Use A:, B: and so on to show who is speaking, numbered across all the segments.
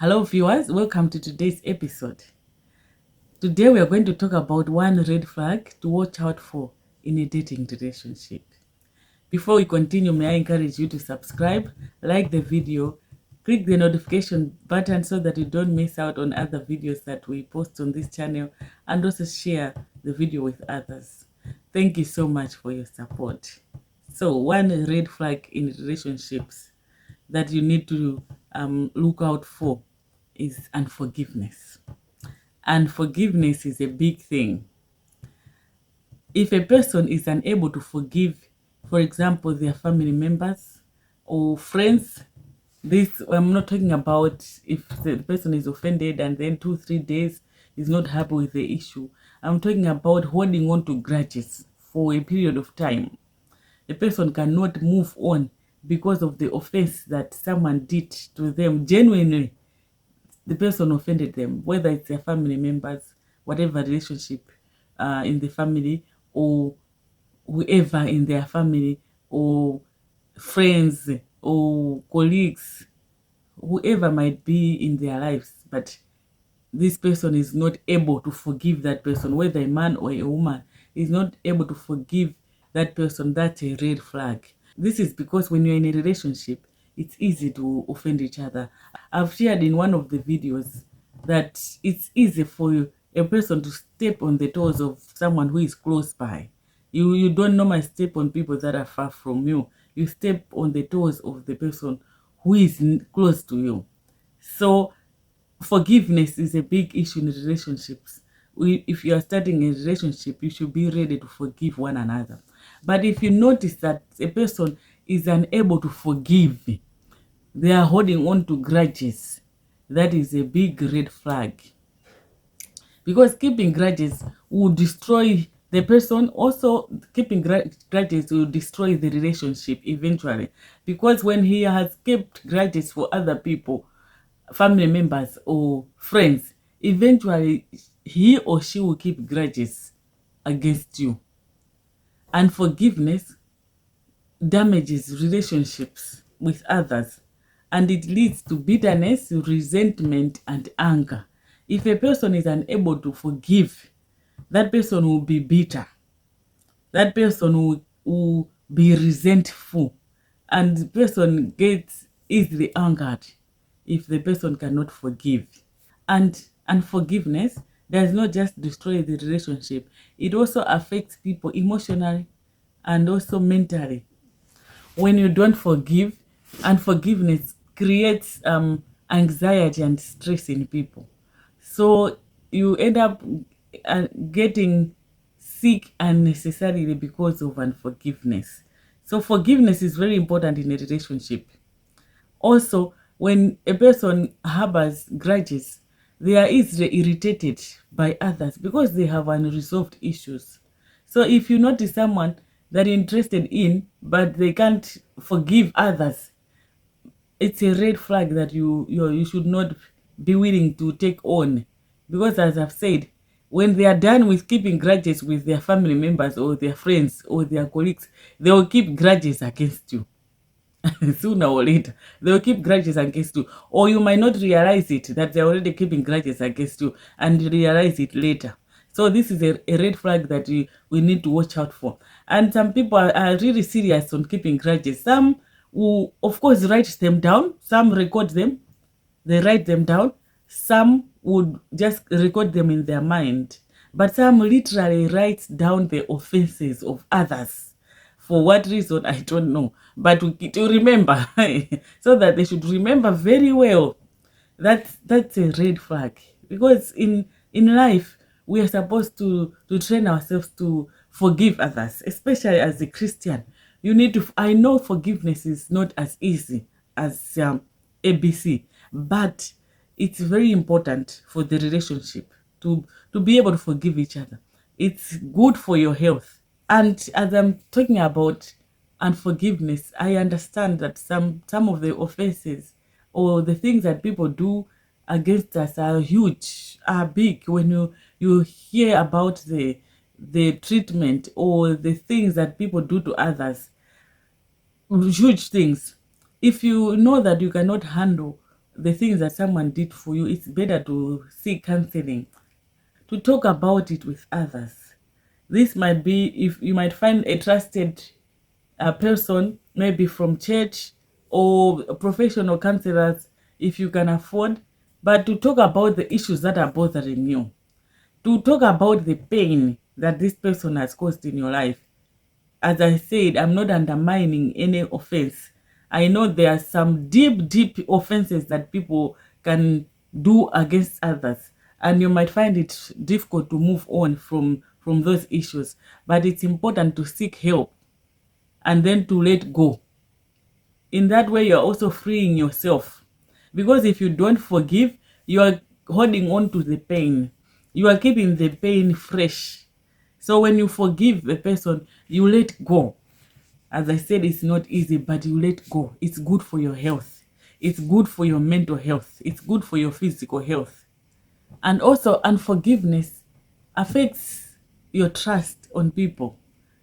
A: Hello viewers, welcome to today's episode. Today we are going to talk about one red flag to watch out for in a dating relationship. Before we continue, may I encourage you to subscribe, like the video, click the notification button so that you don't miss out on other videos that we post on this channel, and also share the video with others. Thank you so much for your support. So one red flag in relationships that you need to look out for is unforgiveness. And forgiveness is a big thing. If a person is unable to forgive, for example, their family members or friends, this I'm not talking about if the person is offended and then 2-3 days is not happy with the issue. I'm talking about holding on to grudges for a period of time. The person cannot move on because of the offense that someone did to them. Genuinely, the person offended them, whether it's their family members, whatever relationship in the family, or whoever in their family, or friends, or colleagues, whoever might be in their lives, but this person is not able to forgive that person, whether a man or a woman is not able to forgive that person. That's a red flag. This is because when you're in a relationship, it's easy to offend each other. I've shared in one of the videos that it's easy for a person to step on the toes of someone who is close by. You don't normally step on people that are far from you. You step on the toes of the person who is close to you. So forgiveness is a big issue in relationships. If you are starting a relationship, you should be ready to forgive one another. But if you notice that a person is unable to forgive, they are holding on to grudges, that is a big red flag. Because keeping grudges will destroy the person. Also, keeping grudges will destroy the relationship eventually. Because when he has kept grudges for other people, family members or friends, eventually he or she will keep grudges against you. And forgiveness damages relationships with others, and it leads to bitterness, resentment, and anger. If a person is unable to forgive, that person will be bitter. That person will be resentful, and the person gets easily angered if the person cannot forgive. And unforgiveness does not just destroy the relationship, it also affects people emotionally and also mentally. When you don't forgive, unforgiveness creates anxiety and stress in people. So you end up getting sick unnecessarily because of unforgiveness. So forgiveness is very important in a relationship. Also, when a person harbors grudges, they are easily irritated by others because they have unresolved issues. So if you notice someone that you're interested in, but they can't forgive others, it's a red flag that you should not be willing to take on. Because as I've said, when they are done with keeping grudges with their family members or their friends or their colleagues, they will keep grudges against you. Sooner or later, they will keep grudges against you, or you might not realize it that they're already keeping grudges against you, and you realize it later. So this is a red flag that we need to watch out for. And some people are really serious on keeping grudges. Some will, of course, write them down. Some record them. They write them down. Some would just record them in their mind. But some literally write down the offenses of others. For what reason, I don't know. But to remember, so that they should remember very well. That's a red flag. Because in life, we are supposed to train ourselves to forgive others, especially as a Christian. You need to. I know forgiveness is not as easy as ABC, but it's very important for the relationship to be able to forgive each other. It's good for your health. And as I'm talking about unforgiveness, I understand that some of the offenses or the things that people do against us are huge, are big. When you hear about the treatment or the things that people do to others, huge things. If you know that you cannot handle the things that someone did for you, it's better to seek counseling, to talk about it with others. This might be, if you might find a trusted person, maybe from church or professional counselors, if you can afford, but to talk about the issues that are bothering you, to talk about the pain that this person has caused in your life. As I said, I'm not undermining any offense. I know there are some deep, deep offenses that people can do against others, and you might find it difficult to move on from those issues. But it's important to seek help and then to let go. In that way, you're also freeing yourself. Because if you don't forgive, you are holding on to the pain. You are keeping the pain fresh. So when you forgive the person, you let go. As I said, it's not easy, but you let go. It's good for your health. It's good for your mental health. It's good for your physical health. And also, unforgiveness affects your trust on people.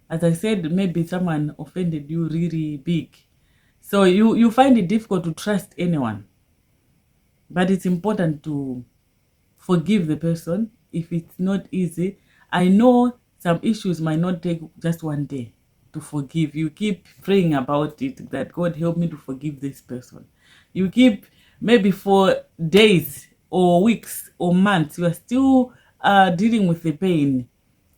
A: As I said, maybe someone offended you really big. So you find it difficult to trust anyone. But it's important to forgive the person if it's not easy. I know some issues might not take just one day to forgive. You keep praying about it, that God help me to forgive this person. You keep, maybe for days or weeks or months, you are still dealing with the pain.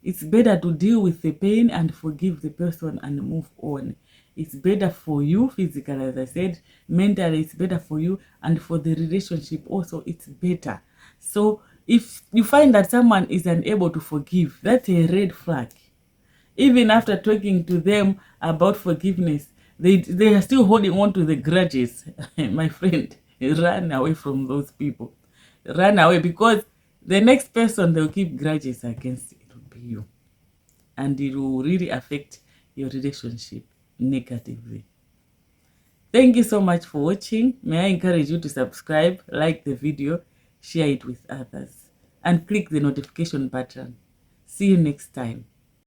A: It's better to deal with the pain and forgive the person and move on. It's better for you physically, as I said, mentally it's better for you, and for the relationship also it's better. So if you find that someone is unable to forgive, that's a red flag. Even after talking to them about forgiveness, they are still holding on to the grudges. My friend, run away from those people. Run away, because the next person they'll keep grudges against, it will be you. And it will really affect your relationship negatively. Thank you so much for watching. May I encourage you to subscribe, like the video, share it with others, and click the notification button. See you next time.